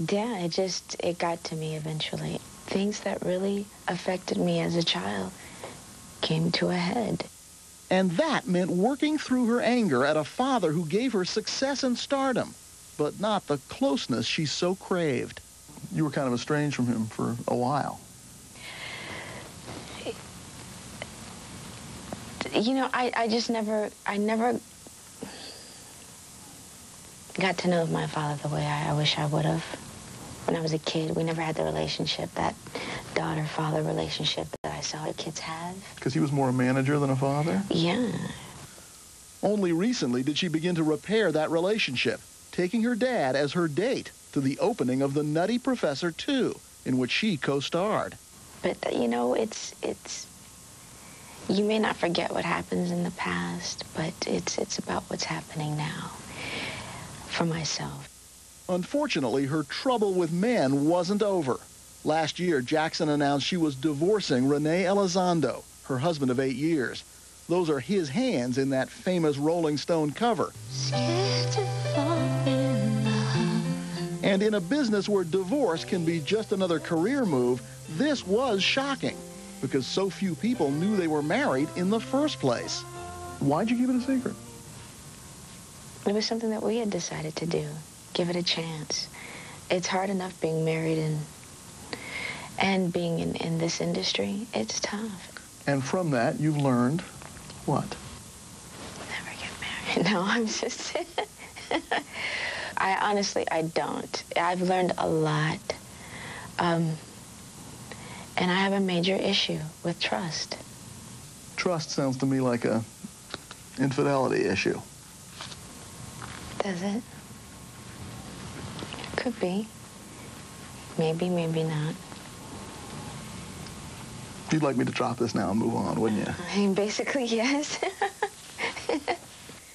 Yeah, it got to me eventually. Things that really affected me as a child came to a head. And that meant working through her anger at a father who gave her success and stardom, but not the closeness she so craved. You were kind of estranged from him for a while. You know, I never got to know my father the way I wish I would have. When I was a kid, we never had the relationship, that daughter-father relationship that I saw kids have. Because he was more a manager than a father? Yeah. Only recently did she begin to repair that relationship, taking her dad as her date to the opening of The Nutty Professor 2, in which she co-starred. But, you know, you may not forget what happens in the past, but it's about what's happening now for myself. Unfortunately, her trouble with men wasn't over. Last year, Jackson announced she was divorcing Rene Elizondo, her husband of 8 years. Those are his hands in that famous Rolling Stone cover. And in a business where divorce can be just another career move, this was shocking, because so few people knew they were married in the first place. Why'd you keep it a secret? It was something that we had decided to do. Give it a chance. It's hard enough being married and being in this industry. It's tough. And from that, you've learned what? Never get married. No, I'm just... I don't. I've learned a lot. And I have a major issue with trust. Trust sounds to me like a infidelity issue. Does it? Could be. Maybe, maybe not. You'd like me to drop this now and move on, wouldn't you? I mean, basically, yes.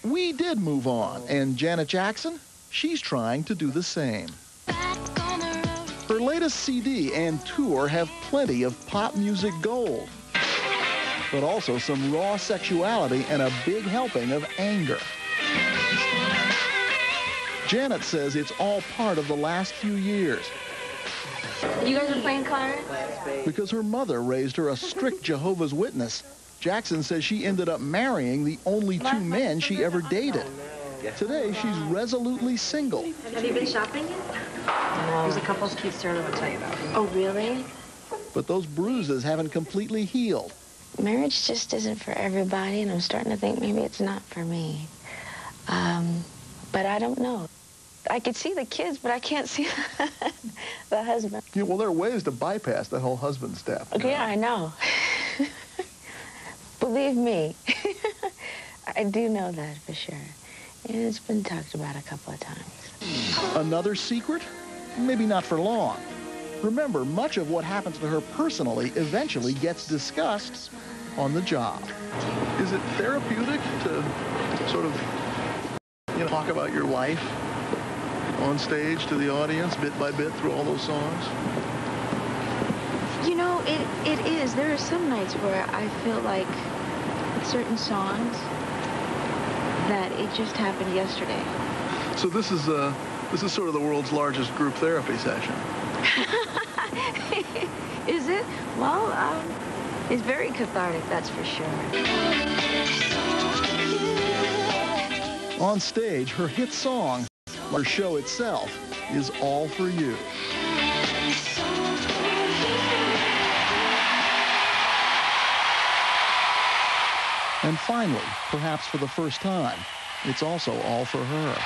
We did move on, and Janet Jackson, she's trying to do the same. Her latest CD and tour have plenty of pop music gold, but also some raw sexuality and a big helping of anger. Janet says it's all part of the last few years. You guys are playing cards? Because her mother raised her a strict Jehovah's Witness, Jackson says she ended up marrying the only 2 men she ever dated. Today, she's resolutely single. Have you been shopping yet? No. There's a couple's cute store that I'll tell you about. Oh, really? But those bruises haven't completely healed. Marriage just isn't for everybody, and I'm starting to think maybe it's not for me. But I don't know. I could see the kids, but I can't see the husband. Yeah, well, there are ways to bypass that whole husband step. Okay, yeah, I know. Believe me, I do know that for sure. And it's been talked about a couple of times. Another secret? Maybe not for long. Remember, much of what happens to her personally eventually gets discussed on the job. Is it therapeutic to sort of, talk about your life on stage to the audience, bit by bit, through all those songs? You know, it is. There are some nights where I feel like with certain songs that it just happened yesterday. So this is sort of the world's largest group therapy session. Is it? Well, it's very cathartic, that's for sure. On stage, her hit song, her show itself, is All For You. And finally, perhaps for the first time, it's also all for her.